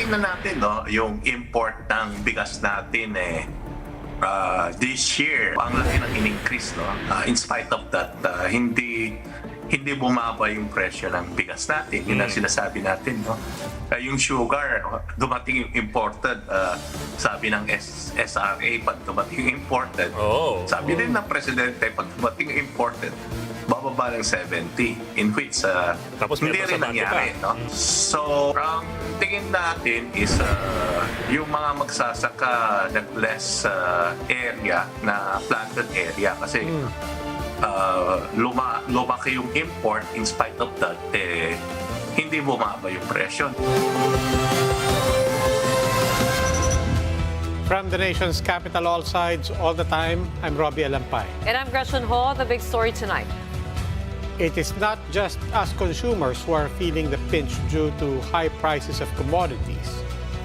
tingnan natin, no, yung import ng bigas natin this year, ang laki ng in-increase, no? In spite of that, hindi bumaba yung presyo ng bigas natin. Yun ang sinasabi natin, no? Yung sugar, dumating yung imported, sabi ng SRA, pag dumating yung imported, sabi din ng presidente, pag dumating yung imported, bababa ng 70, in which Tapos hindi meron rin sa nangyari, no? So, ang tingin natin is yung mga magsasaka ng less area na planted area kasi lumaki yung import. In spite of that, hindi bumaba yung presyo. From the nation's capital, all sides, all the time, I'm Robbie Alampay. And I'm Gretchen Hall. The big story tonight. It is not just us consumers who are feeling the pinch due to high prices of commodities.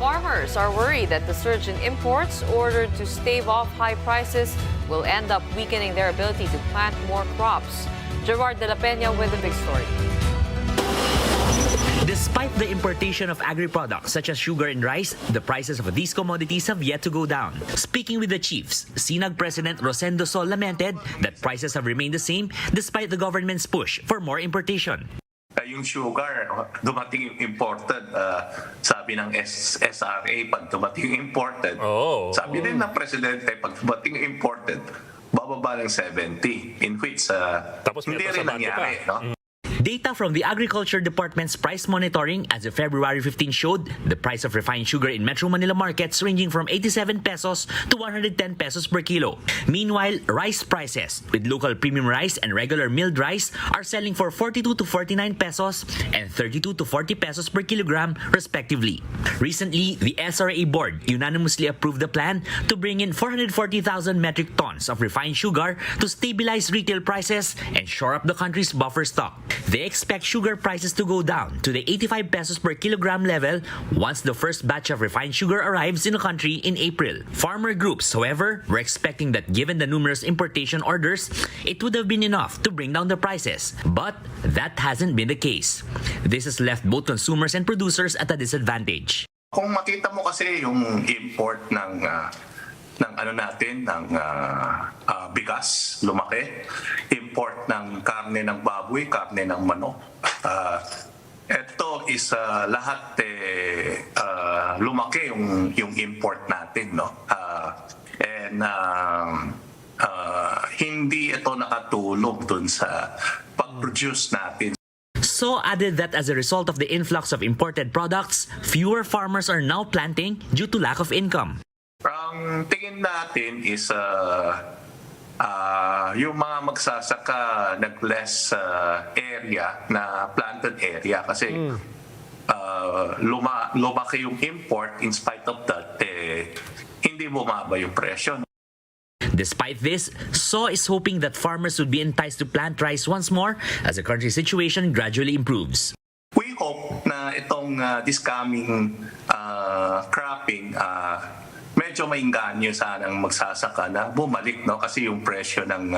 Farmers are worried that the surge in imports ordered to stave off high prices will end up weakening their ability to plant more crops. Gerard de la Peña with the big story. Despite the importation of agri-products such as sugar and rice, the prices of these commodities have yet to go down. Speaking with the chiefs, Sinag President Rosendo Sol lamented that prices have remained the same despite the government's push for more importation. Yung sugar, dumating yung imported, sabi ng SRA, pag dumating yung imported, sabi din ng presidente, pag dumating yung imported, bababa ng 70, in which Tapos hindi meron rin sa nangyari, no? Data from the Agriculture Department's price monitoring as of February 15 showed the price of refined sugar in Metro Manila markets ranging from 87 pesos to 110 pesos per kilo. Meanwhile, rice prices with local premium rice and regular milled rice are selling for 42 to 49 pesos and 32 to 40 pesos per kilogram respectively. Recently, the SRA board unanimously approved the plan to bring in 440,000 metric tons of refined sugar to stabilize retail prices and shore up the country's buffer stock. They expect sugar prices to go down to the 85 pesos per kilogram level once the first batch of refined sugar arrives in the country in April. Farmer groups, however, were expecting that given the numerous importation orders, it would have been enough to bring down the prices. But that hasn't been the case. This has left both consumers and producers at a disadvantage. Kung makita mo kasi yung import ng bigas, lumaki. Import ng karne ng baboy, karne ng manok. Ito is lahat lumaki yung import natin, no? Hindi ito nakatulong dun sa pag-produce natin. So added that as a result of the influx of imported products, fewer farmers are now planting due to lack of income. Ang tingin natin is yung mga magsasaka ng less area na planted area kasi lumaki yung import. In spite of that, hindi bumaba yung presyo. Despite this, So is hoping that farmers would be enticed to plant rice once more as the country's situation gradually improves. We hope na itong this coming cropping medyo mainganyo sanang magsasaka na bumalik, no, kasi yung presyo ng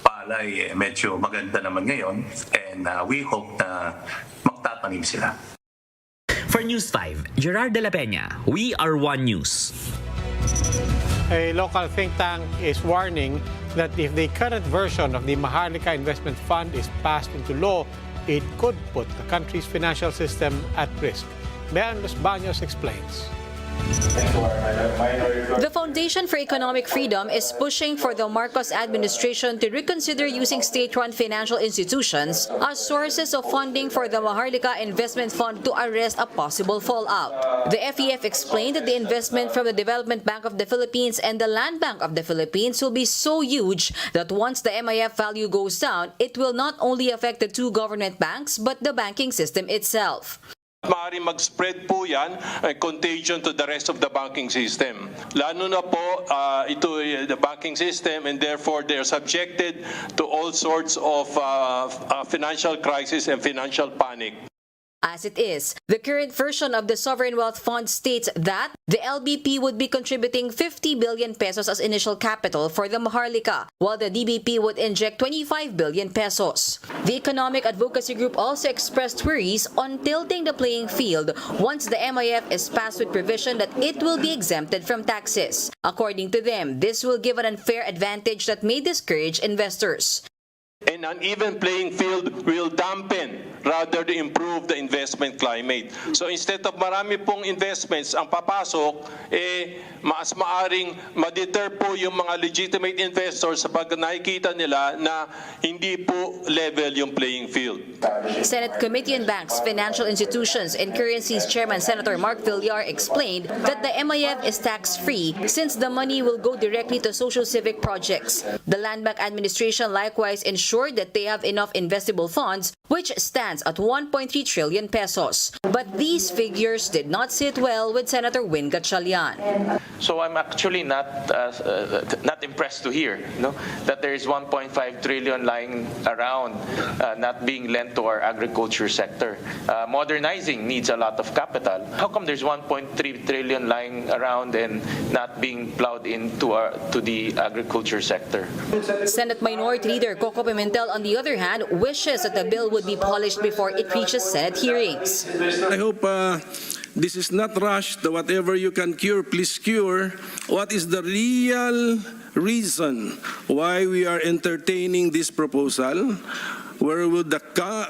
palay medyo maganda naman ngayon, and we hope na magtatanim sila. For News 5, Gerard de la Peña, we are One News. A local think tank is warning that if the current version of the Maharlika Investment Fund is passed into law, it could put the country's financial system at risk. Bean Los Baños explains. The Foundation for Economic Freedom is pushing for the Marcos administration to reconsider using state-run financial institutions as sources of funding for the Maharlika Investment Fund to arrest a possible fallout. The FEF explained that the investment from the Development Bank of the Philippines and the Land Bank of the Philippines will be so huge that once the MIF value goes down, it will not only affect the two government banks but the banking system itself. Maaari mag-spread po yan, contagion to the rest of the banking system. Lalo na po ito the banking system, and therefore they are subjected to all sorts of financial crisis and financial panic. As it is, the current version of the Sovereign Wealth Fund states that the LBP would be contributing 50 billion pesos as initial capital for the Maharlika, while the DBP would inject 25 billion pesos. The Economic Advocacy Group also expressed worries on tilting the playing field once the MIF is passed with provision that it will be exempted from taxes. According to them, this will give an unfair advantage that may discourage investors. An uneven playing field will dampen rather than improve the investment climate. So instead of marami pong investments ang papasok, mas maaring ma-deter po yung mga legitimate investors sapagkat nakikita nila na hindi po level yung playing field. Senate Committee on Banks, Financial Institutions and Currencies Chairman Senator Mark Villar explained that the MIF is tax-free since the money will go directly to social civic projects. The Land Bank Administration likewise ensured that they have enough investable funds, which stands at 1.3 trillion pesos. But these figures did not sit well with Senator Win Gatchalian. So I'm actually not impressed to hear that there is 1.5 trillion lying around not being lent to our agriculture sector. Modernizing needs a lot of capital. How come there's 1.3 trillion lying around and not being plowed into the agriculture sector? Senate Minority Leader Coco Pimentel, on the other hand, wishes that the bill would be polished before it reaches Senate hearings. I hope this is not rushed. Whatever you can cure, please cure. What is the real reason why we are entertaining this proposal? Where will the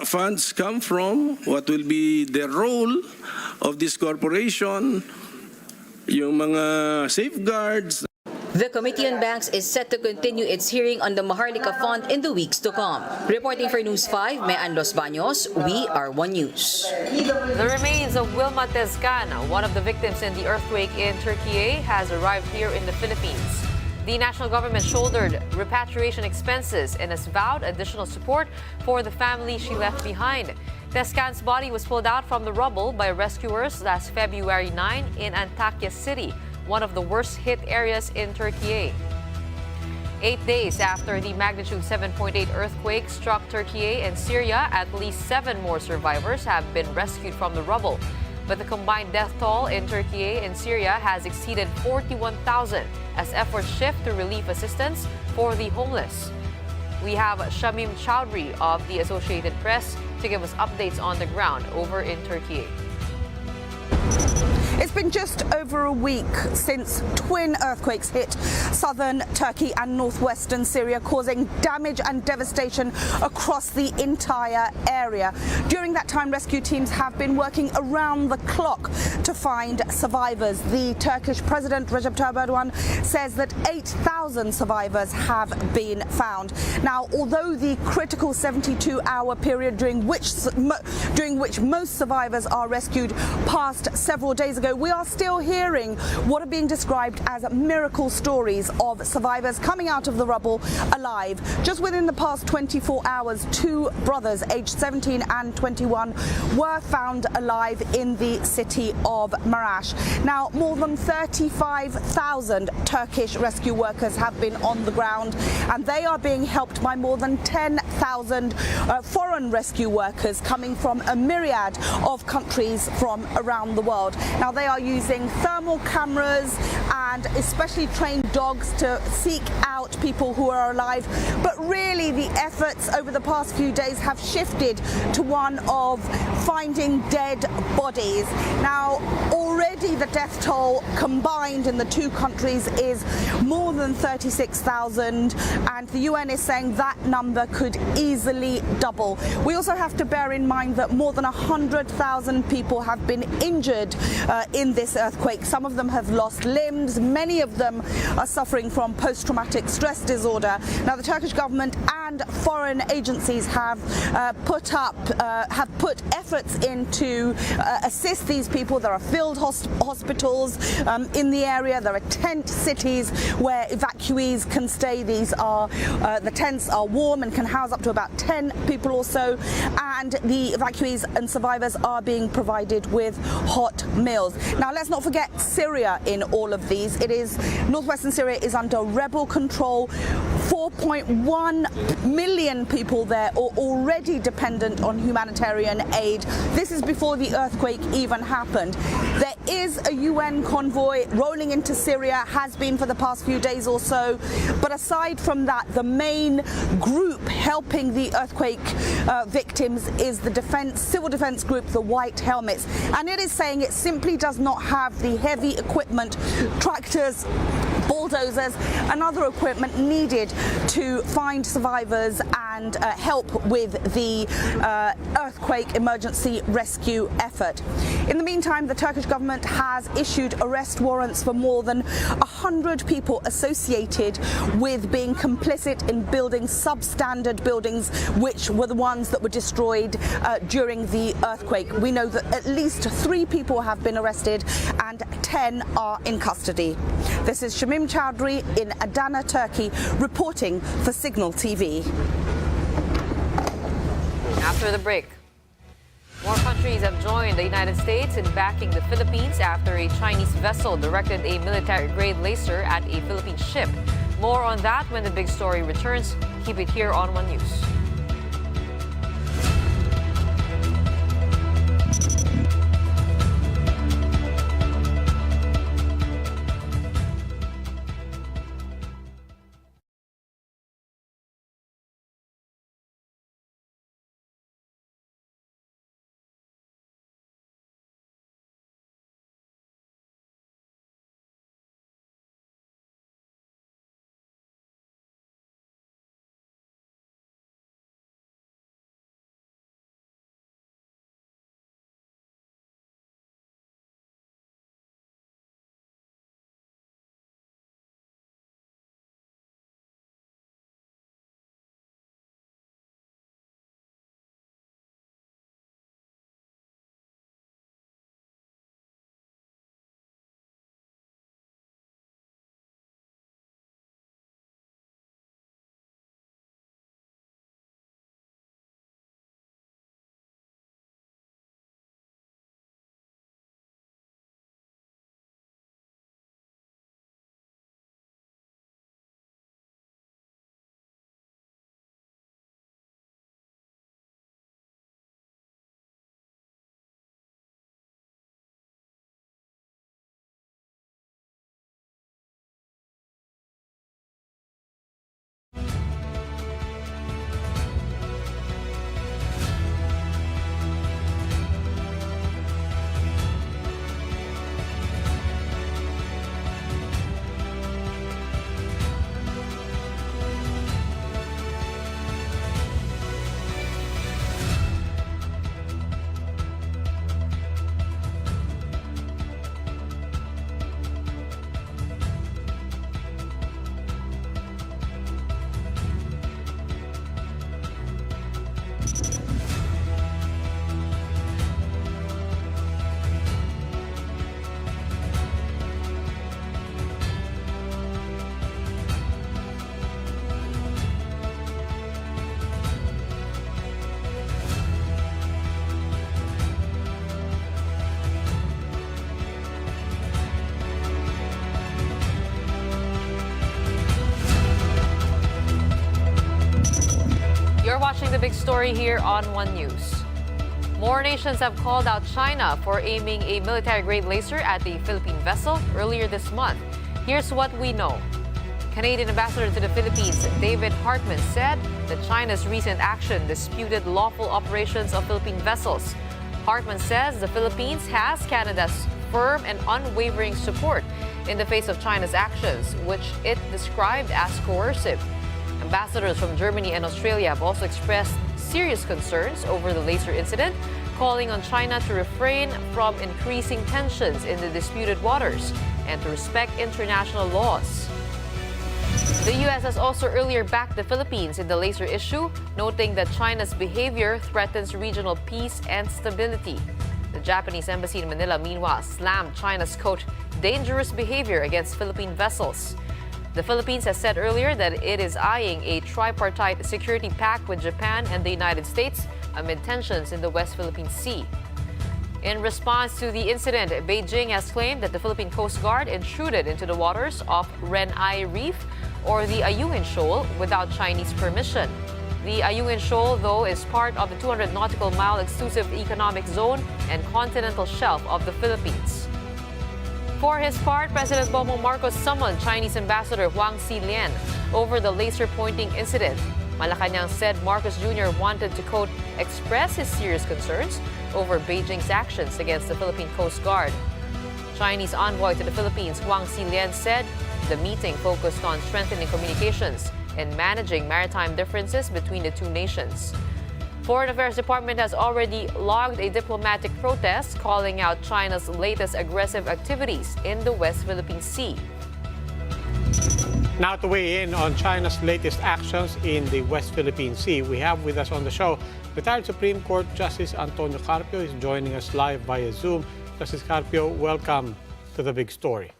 funds come from? What will be the role of this corporation? Yung mga safeguards. The Committee on Banks is set to continue its hearing on the Maharlika Fund in the weeks to come. Reporting for News 5, Mean Los Baños, we are One News. The remains of Wilma Tezcan, one of the victims in the earthquake in Turkey, has arrived here in the Philippines. The national government shouldered repatriation expenses and has vowed additional support for the family she left behind. Tezcan's body was pulled out from the rubble by rescuers last February 9 in Antakya City, one of the worst-hit areas in Turkey. 8 days after the magnitude 7.8 earthquake struck Turkey and Syria, at least 7 more survivors have been rescued from the rubble. But the combined death toll in Turkey and Syria has exceeded 41,000 as efforts shift to relief assistance for the homeless. We have Shamim Chowdhury of the Associated Press to give us updates on the ground over in Turkey. It's been just over a week since twin earthquakes hit southern Turkey and northwestern Syria, causing damage and devastation across the entire area. During that time, rescue teams have been working around the clock to find survivors. The Turkish President Recep Tayyip Erdogan says that 8,000 survivors have been found. Now, although the critical 72-hour period during which most survivors are rescued passed several days ago, we are still hearing what are being described as miracle stories of survivors coming out of the rubble alive. Just within the past 24 hours, 2 brothers aged 17 and 21 were found alive in the city of Marash. Now, more than 35,000 Turkish rescue workers have been on the ground, and they are being helped by more than 10,000 foreign rescue workers coming from a myriad of countries from around the world. Now, they are using thermal cameras and especially trained dogs to seek out people who are alive. But really, the efforts over the past few days have shifted to one of finding dead bodies. Now, already the death toll combined in the 2 countries is more than 36,000, and the UN is saying that number could easily double. We also have to bear in mind that more than 100,000 people have been injured in this earthquake. Some of them have lost limbs. Many of them are suffering from post-traumatic stress disorder. Now, the Turkish government and foreign agencies have put efforts in to assist these people. There are field hospitals in the area. There are tent cities where evacuees can stay. These are the tents are warm and can house up to about 10 people or so, and the evacuees and survivors are being provided with hot meals. Now, let's not forget Syria in all of these. Northwestern Syria is under rebel control. 4.1 million people there are already dependent on humanitarian aid. This is before the earthquake even happened. There is a UN convoy rolling into Syria, has been for the past few days or so. But aside from that, the main group helping the earthquake victims is the civil defense group, the White Helmets. And it is saying it simply does not have the heavy equipment, tractors, bulldozers and other equipment needed to find survivors and help with the earthquake emergency rescue effort. In the meantime, the Turkish government has issued arrest warrants for more than 100 people associated with being complicit in building substandard buildings, which were the ones that were destroyed during the earthquake. We know that at least 3 people have been arrested and 10 are in custody. This is Shamim Chowdhury in Adana, Turkey, reporting for Signal TV. After the break, more countries have joined the United States in backing the Philippines after a Chinese vessel directed a military-grade laser at a Philippine ship. More on that when the big story returns. Keep it here on One News. You're watching the big story here on One News. More nations have called out China for aiming a military-grade laser at a Philippine vessel earlier this month. Here's what we know. Canadian Ambassador to the Philippines, David Hartman, said that China's recent action disputed lawful operations of Philippine vessels. Hartman says the Philippines has Canada's firm and unwavering support in the face of China's actions, which it described as coercive. Ambassadors from Germany and Australia have also expressed serious concerns over the laser incident, calling on China to refrain from increasing tensions in the disputed waters and to respect international laws. The U.S. has also earlier backed the Philippines in the laser issue, noting that China's behavior threatens regional peace and stability. The Japanese embassy in Manila, meanwhile, slammed China's, quote, dangerous behavior against Philippine vessels. The Philippines has said earlier that it is eyeing a tripartite security pact with Japan and the United States amid tensions in the West Philippine Sea. In response to the incident, Beijing has claimed that the Philippine Coast Guard intruded into the waters off Renai Reef or the Ayungin Shoal without Chinese permission. The Ayungin Shoal, though, is part of the 200 nautical mile exclusive economic zone and continental shelf of the Philippines. For his part, President Bongbong Marcos summoned Chinese Ambassador Huang Xilian over the laser pointing incident. Malacanang said Marcos Jr. wanted to, quote, express his serious concerns over Beijing's actions against the Philippine Coast Guard. Chinese envoy to the Philippines, Huang Xilian, said the meeting focused on strengthening communications and managing maritime differences between the two nations. Foreign Affairs Department has already logged a diplomatic protest calling out China's latest aggressive activities in the West Philippine Sea. Now to weigh in on China's latest actions in the West Philippine Sea, we have with us on the show retired Supreme Court Justice Antonio Carpio is joining us live via Zoom. Justice Carpio, welcome to The Big Story.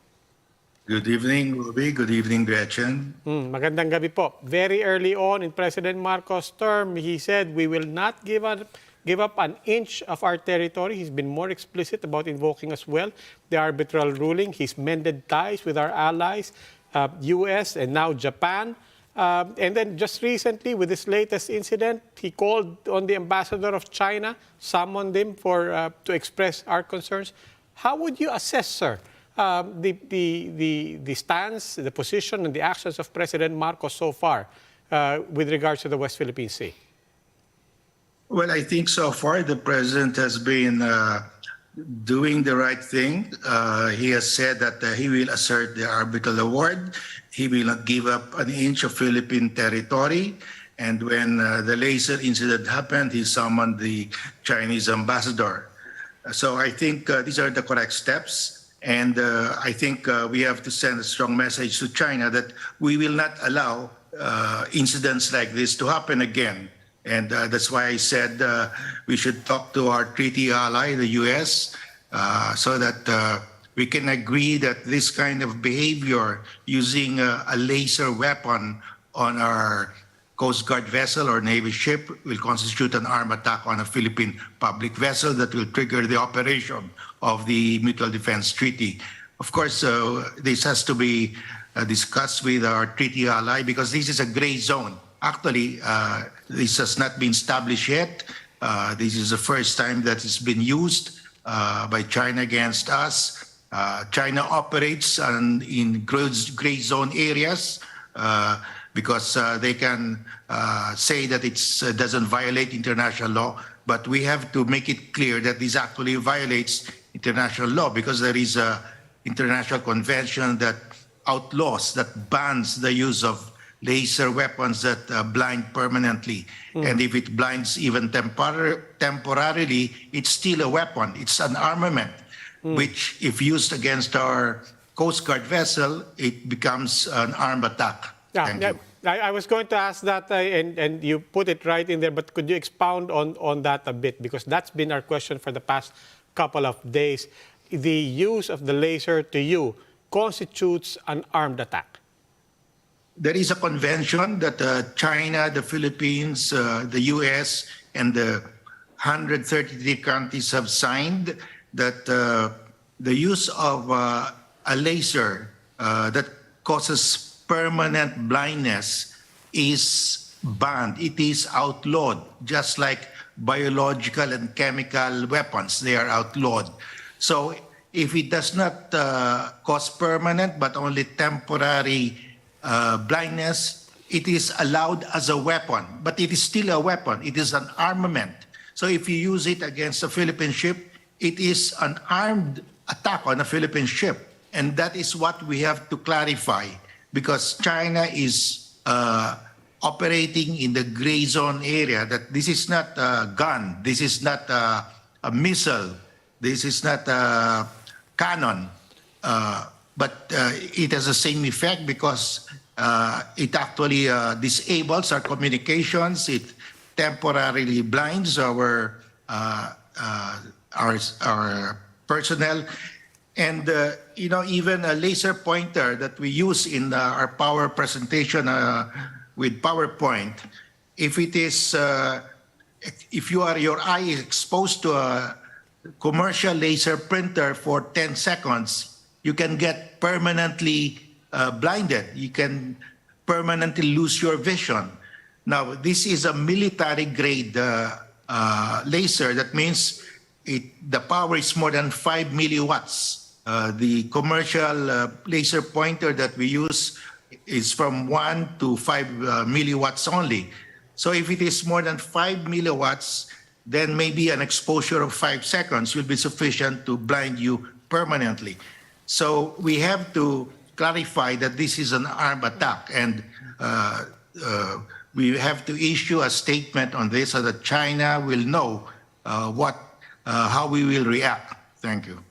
Good evening, Ruby. Good evening, Gretchen. Magandang gabi po. Very early on in President Marcos' term, he said we will not give up an inch of our territory. He's been more explicit about invoking as well the arbitral ruling. He's mended ties with our allies, U.S. and now Japan. And then just recently, with this latest incident, he called on the ambassador of China, summoned him to express our concerns. How would you assess, sir, the stance, the position, and the actions of President Marcos so far with regards to the West Philippine Sea? Well, I think so far the president has been doing the right thing. He has said that he will assert the arbitral award. He will not give up an inch of Philippine territory. And when the laser incident happened, he summoned the Chinese ambassador. So I think these are the correct steps. And I think we have to send a strong message to China that we will not allow incidents like this to happen again. And that's why I said we should talk to our treaty ally, the U.S., so that we can agree that this kind of behavior using a laser weapon on our Coast Guard vessel or Navy ship will constitute an armed attack on a Philippine public vessel that will trigger the operation of the Mutual Defense Treaty. Of course, this has to be discussed with our treaty ally because this is a gray zone. Actually, this has not been established yet. This is the first time that it's been used by China against us. China operates in gray zone areas because they can say that it doesn't violate international law, but we have to make it clear that this actually violates international law because there is an international convention that outlaws, that bans the use of laser weapons that blind permanently. And if it blinds even temporarily, it's still a weapon. It's an armament, which if used against our Coast Guard vessel, it becomes an armed attack. Thank you. I was going to ask that, and you put it right in there, but could you expound on that a bit? Because that's been our question for the past couple of days. The use of the laser to you constitutes an armed attack. There is a convention that China, the Philippines, the U.S., and the 133 countries have signed that the use of a laser that causes permanent blindness is banned. It is outlawed, just like biological and chemical weapons. They are outlawed. So if it does not cause permanent but only temporary blindness, it is allowed as a weapon, but it is still a weapon. It is an armament. So if you use it against a Philippine ship, it is an armed attack on a Philippine ship. And that is what we have to clarify because China is operating in the gray zone area, that this is not a gun, this is not a missile, this is not a cannon, but it has the same effect because it actually disables our communications, it temporarily blinds our personnel. And, even a laser pointer that we use in our power presentation with PowerPoint, if it is, if your eye is exposed to a commercial laser printer for 10 seconds, you can get permanently blinded. You can permanently lose your vision. Now, this is a military-grade laser. That means the power is more than 5 milliwatts. The commercial laser pointer that we use is from 1 to 5 milliwatts only. So if it is more than 5 milliwatts, then maybe an exposure of 5 seconds will be sufficient to blind you permanently. So we have to clarify that this is an armed attack, and we have to issue a statement on this so that China will know how we will react. Thank you.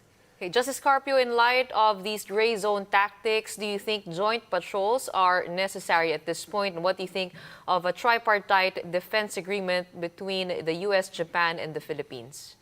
Okay, Justice Carpio, in light of these gray zone tactics, do you think joint patrols are necessary at this point? And what do you think of a tripartite defense agreement between the U.S., Japan, and the Philippines?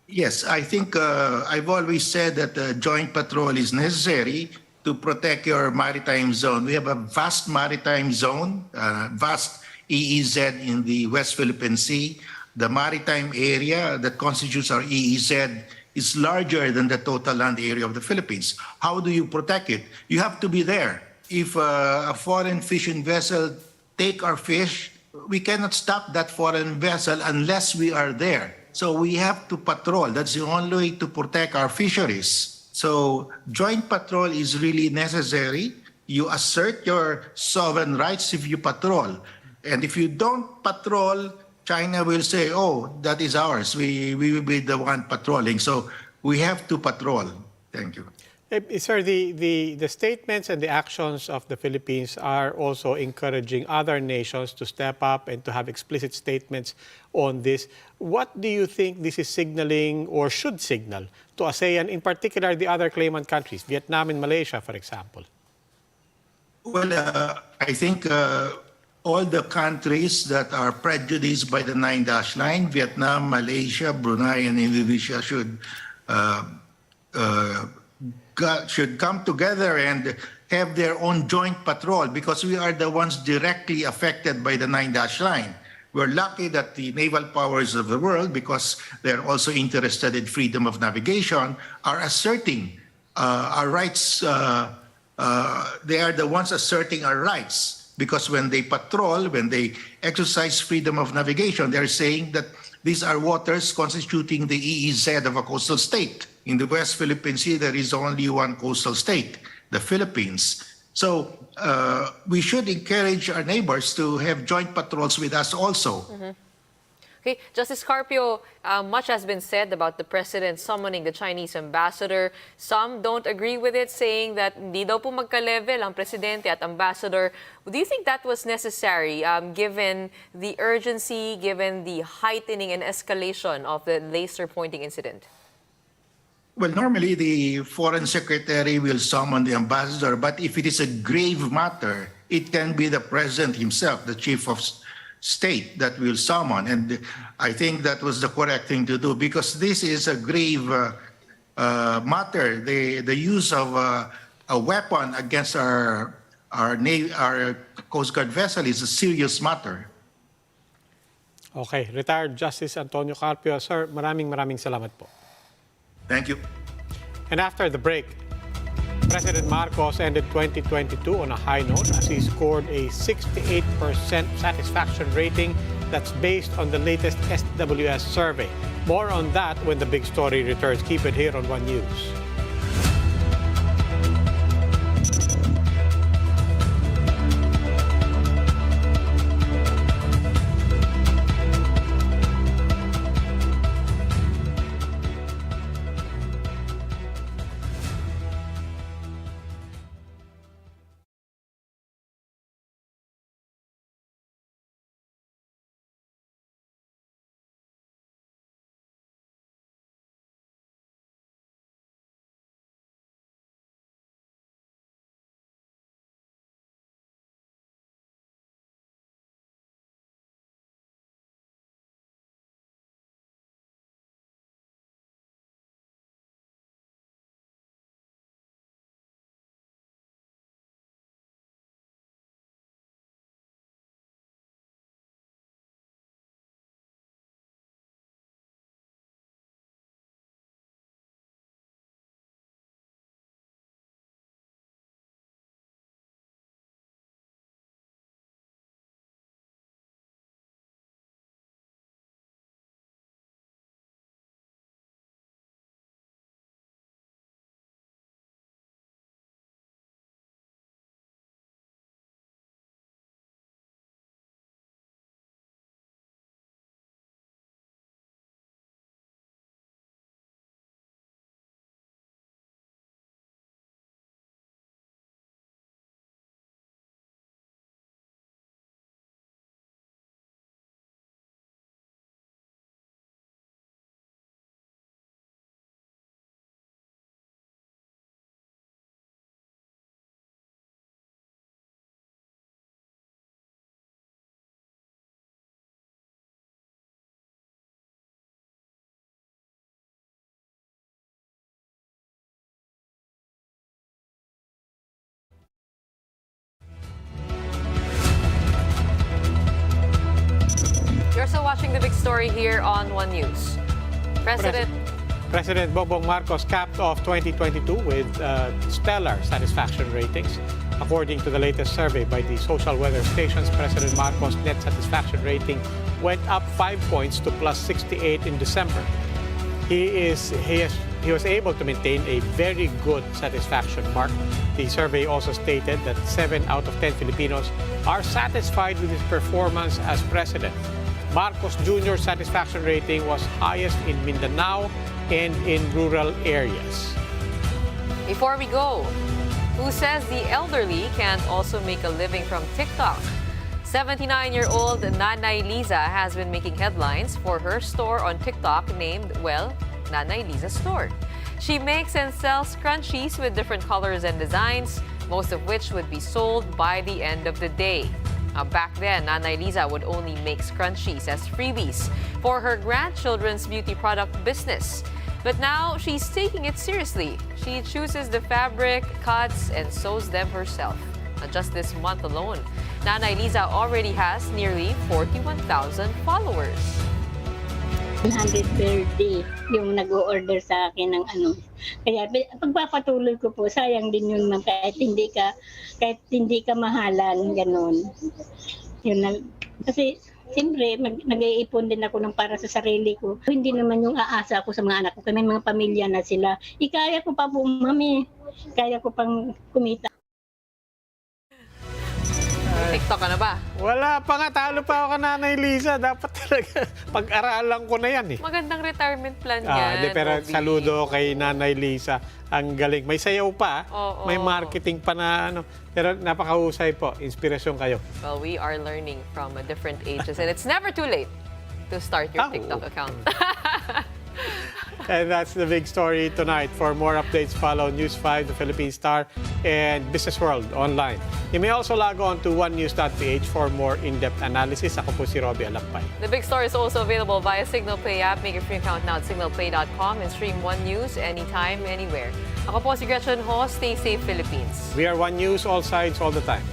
Yes, I think I've always said that joint patrol is necessary to protect your maritime zone. We have a vast maritime zone, vast EEZ in the West Philippine Sea. The maritime area that constitutes our EEZ is larger than the total land area of the Philippines. How do you protect it? You have to be there. If a foreign fishing vessel take our fish, we cannot stop that foreign vessel unless we are there. So we have to patrol. That's the only way to protect our fisheries. So joint patrol is really necessary. You assert your sovereign rights if you patrol. And if you don't patrol, China will say, oh, that is ours. We will be the one patrolling. So we have to patrol. Thank you. Sir, the statements and the actions of the Philippines are also encouraging other nations to step up and to have explicit statements on this. What do you think this is signaling or should signal to ASEAN, in particular the other claimant countries, Vietnam and Malaysia, for example? Well, I think all the countries that are prejudiced by the 9-dash line, Vietnam, Malaysia, Brunei, and Indonesia should come together and have their own joint patrol, because we are the ones directly affected by the 9-dash line. We're lucky that the naval powers of the world, because they're also interested in freedom of navigation, are asserting our rights. They are the ones asserting our rights, because when they patrol, when they exercise freedom of navigation, they're saying that these are waters constituting the EEZ of a coastal state. In the West Philippine Sea, there is only one coastal state, the Philippines. So we should encourage our neighbors to have joint patrols with us also. Mm-hmm. Okay, Justice Carpio, much has been said about the president summoning the Chinese ambassador. Some don't agree with it, saying that hindi daw po magka-level ang presidente at ambassador. Do you think that was necessary, given the urgency, given the heightening and escalation of the laser pointing incident? Well, normally the foreign secretary will summon the ambassador, but if it is a grave matter, it can be the president himself, the chief of state, that will summon. And I think that was the correct thing to do, because this is a grave matter. The use of a weapon against our Coast Guard vessel is a serious matter. Okay, retired Justice Antonio Carpio. Sir, maraming salamat po. Thank you. And after the break, President Marcos ended 2022 on a high note as he scored a 68% satisfaction rating that's based on the latest SWS survey. More on that when the big story returns. Keep it here on One News. story here on One News. President Bongbong Marcos capped off 2022 with stellar satisfaction ratings. According to the latest survey by the social weather stations, President Marcos' net satisfaction rating went up 5 points to plus 68 in December. He was able to maintain a very good satisfaction mark. The survey also stated that 7 out of 10 Filipinos are satisfied with his performance as president. Marcos Jr.'s satisfaction rating was highest in Mindanao and in rural areas. Before we go, who says the elderly can't also make a living from TikTok? 79-year-old Nanay Liza has been making headlines for her store on TikTok named, well, Nanay Liza Store. She makes and sells scrunchies with different colors and designs, most of which would be sold by the end of the day. Back then, Nanay Liza would only make scrunchies as freebies for her grandchildren's beauty product business. But now she's taking it seriously. She chooses the fabric, cuts, and sews them herself. Just this month alone, Nanay Liza already has nearly 41,000 followers. 100 per day yung nag-o-order sa akin ng ano. Kaya pagpapatuloy ko po, sayang din yun ma'am, kahit hindi ka mahalan, ganun. Yun na, kasi siyempre, nag-iipon din ako ng para sa sarili ko. Hindi naman yung aasa ako sa mga anak ko. Kami mga pamilya na sila. Kaya ko pa po, mami. Kaya ko pang kumita. TikTok ka na ba? Wala pa nga, talo pa ako kay Nanay Liza. Dapat talaga pag-aralan ko na yan eh. Magandang retirement plan yan. Pero Bobby. saludo kay Nanay Liza. Ang galing. May sayaw pa. Oo. May marketing pa na ano. Pero napakahusay po. Inspirasyon kayo. Well, we are learning from different ages and it's never too late to start your TikTok account. And that's the big story tonight. For more updates, follow News 5, The Philippine Star, and Business World online. You may also log on to onenews.ph for more in-depth analysis. Ako po si Robbie Alampay. The big story is also available via Signal Play app. Make a free account now at signalplay.com and stream One News anytime, anywhere. Ako po si Gretchen Ho. Stay safe, Philippines. We are One News, all sides, all the time.